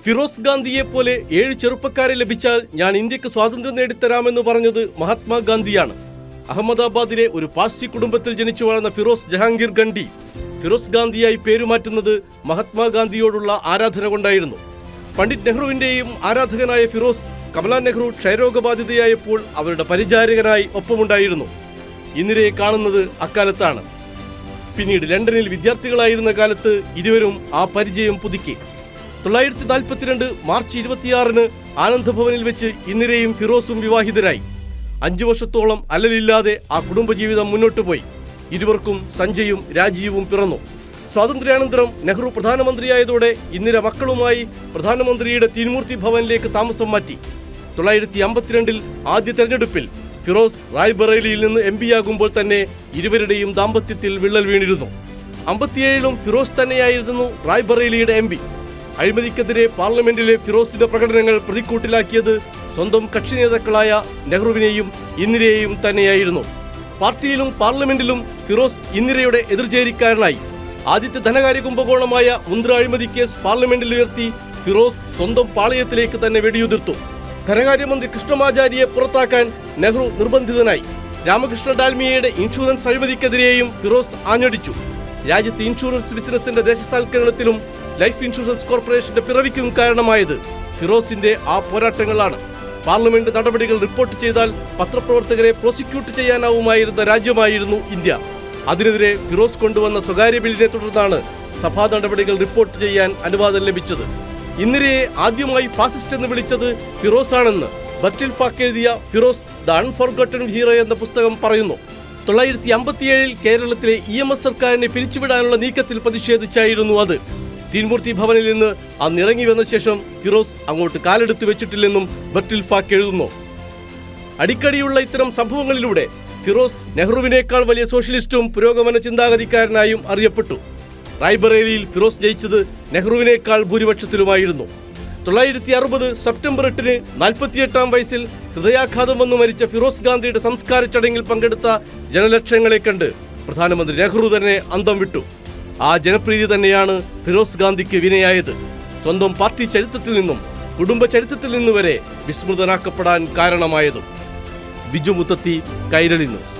ഫിറോസ് ഗാന്ധിയെ പോലെ 7 ചെറുപ്പക്കാരെ ലഭിച്ചാൽ ഞാൻ ഇന്ത്യക്ക് സ്വാതന്ത്ര്യം നേടിത്തരാമെന്ന് പറഞ്ഞത് മഹാത്മാഗാന്ധിയാണ്. അഹമ്മദാബാദിലെ ഒരു പാഴ്സി കുടുംബത്തിൽ ജനിച്ചു വളർന്ന ഫിറോസ് ജഹാംഗീർ ഗണ്ഡി ഫിറോസ് ഗാന്ധിയായി പേരുമാറ്റുന്നത് മഹാത്മാഗാന്ധിയോടുള്ള ആരാധന കൊണ്ടായിരുന്നു. പണ്ഡിറ്റ് നെഹ്റുവിന്റെയും ആരാധകനായ ഫിറോസ് കമലാ നെഹ്റു ക്ഷയരോഗബാധിതയായപ്പോൾ അവരുടെ പരിചാരകനായി ഒപ്പമുണ്ടായിരുന്നു. ഇന്ദിരയെ കാണുന്നത് അക്കാലത്താണ്. പിന്നീട് ലണ്ടനിൽ വിദ്യാർത്ഥികളായിരുന്ന കാലത്ത് ഇരുവരും ആ പരിചയം പുതുക്കി. 1942 മാർച്ച് 26 ആനന്ദഭവനിൽ വെച്ച് ഇന്ദിരയും ഫിറോസും വിവാഹിതരായി. 5 വർഷത്തോളം അലലില്ലാതെ ആ കുടുംബജീവിതം മുന്നോട്ടു പോയി. ഇരുവർക്കും സഞ്ജയും രാജീവും പിറന്നു. സ്വാതന്ത്ര്യാനന്തരം നെഹ്റു പ്രധാനമന്ത്രിയായതോടെ ഇന്ദിര മക്കളുമായി പ്രധാനമന്ത്രിയുടെ തീൻമൂർത്തി ഭവനിലേക്ക് താമസം മാറ്റി. 1952 ആദ്യ തെരഞ്ഞെടുപ്പിൽ ഫിറോസ് റായ്ബറേലിയിൽ നിന്ന് MP ആകുമ്പോൾ തന്നെ ഇരുവരുടെയും ദാമ്പത്യത്തിൽ വിള്ളൽ വീണിരുന്നു. 57 ഫിറോസ് തന്നെയായിരുന്നു റായ്ബറേലിയുടെ MP. അഴിമതിക്കെതിരെ പാർലമെന്റിലെ ഫിറോസിന്റെ പ്രകടനങ്ങൾ പ്രതിക്കൂട്ടിലാക്കിയത് സ്വന്തം കക്ഷി നേതാക്കളായ നെഹ്റുവിനെയും ഇന്ദിരയെയും തന്നെയായിരുന്നു. പാർട്ടിയിലും പാർലമെന്റിലും ഫിറോസ് ഇന്ദിരയുടെ എതിർചേരിക്കാരനായി. ആദ്യത്തെ ധനകാര്യ കുംഭകോണമായ മുന്ദ്ര അഴിമതി കേസ് പാർലമെന്റിൽ ഉയർത്തി ഫിറോസ് സ്വന്തം പാളയത്തിലേക്ക് തന്നെ വെടിയുതിർത്തു. ധനകാര്യമന്ത്രി കൃഷ്ണമാചാരിയെ പുറത്താക്കാൻ നെഹ്റു നിർബന്ധിതനായി. രാമകൃഷ്ണ ഡാൽമിയയുടെ ഇൻഷുറൻസ് അഴിമതിക്കെതിരെയും ഫിറോസ് ആഞ്ഞടിച്ചു. രാജ്യത്ത് ഇൻഷുറൻസ് ബിസിനസിന്റെ ദേശസാൽക്കരണത്തിലും ലൈഫ് ഇൻഷുറൻസ് കോർപ്പറേഷന്റെ പിറവിക്കും കാരണമായത് ഫിറോസിന്റെ ആ പോരാട്ടങ്ങളാണ്. പാർലമെന്റ് നടപടികൾ റിപ്പോർട്ട് ചെയ്താൽ പത്രപ്രവർത്തകരെ പ്രോസിക്യൂട്ട് ചെയ്യാനാവുമായിരുന്ന രാജ്യമായിരുന്നു ഇന്ത്യ. അതിനെതിരെ ഫിറോസ് കൊണ്ടുവന്ന സ്വകാര്യ ബില്ലിനെ തുടർന്നാണ് സഭാ നടപടികൾ റിപ്പോർട്ട് ചെയ്യാൻ അനുവാദം ലഭിച്ചത്. ഇന്ദിരയെ ആദ്യമായി ഫാസിസ്റ്റ് എന്ന് വിളിച്ചത് ഫിറോസ് ആണെന്ന് ബർട്ടിൽ ഫാക്ക് എഴുതിയ ഫിറോസ് ദ അൺഫോർഗോട്ടൺ ഹീറോ എന്ന പുസ്തകം പറയുന്നു. 1957 കേരളത്തിലെ EMS സർക്കാരിനെ പിരിച്ചുവിടാനുള്ള നീക്കത്തിൽ പ്രതിഷേധിച്ചായിരുന്നു അത്. തീൻമൂർത്തി ഭവനിൽ നിന്ന് അന്നിറങ്ങി വന്ന ശേഷം ഫിറോസ് അങ്ങോട്ട് കാലെടുത്തു വെച്ചിട്ടില്ലെന്നും ബർട്ടിൽ ഫാക്ക് എഴുതുന്നു. അടിക്കടിയുള്ള ഇത്തരം സംഭവങ്ങളിലൂടെ ഫിറോസ് നെഹ്റുവിനേക്കാൾ വലിയ സോഷ്യലിസ്റ്റും പുരോഗമന ചിന്താഗതിക്കാരനായും അറിയപ്പെട്ടു. റായ്ബറേലിയിൽ ഫിറോസ് ജയിച്ചത് നെഹ്റുവിനേക്കാൾ ഭൂരിപക്ഷത്തിലുമായിരുന്നു. 1960 സെപ്റ്റംബർ 8 48-ാം വയസ്സിൽ ഹൃദയാഘാതം വന്നു മരിച്ച ഫിറോസ് ഗാന്ധിയുടെ സംസ്കാര ചടങ്ങിൽ പങ്കെടുത്ത ജനലക്ഷങ്ങളെ കണ്ട് പ്രധാനമന്ത്രി നെഹ്റു തന്നെ അന്തം വിട്ടു. ആ ജനപ്രീതി തന്നെയാണ് ഫിറോസ് ഗാന്ധിക്ക് വിനയായത്. സ്വന്തം പാർട്ടി ചരിത്രത്തിൽ നിന്നും കുടുംബ ചരിത്രത്തിൽ നിന്നുവരെ വിസ്മൃതനാക്കപ്പെടാൻ കാരണമായതും. ബിജു മുത്തത്തി, കൈരളി ന്യൂസ്.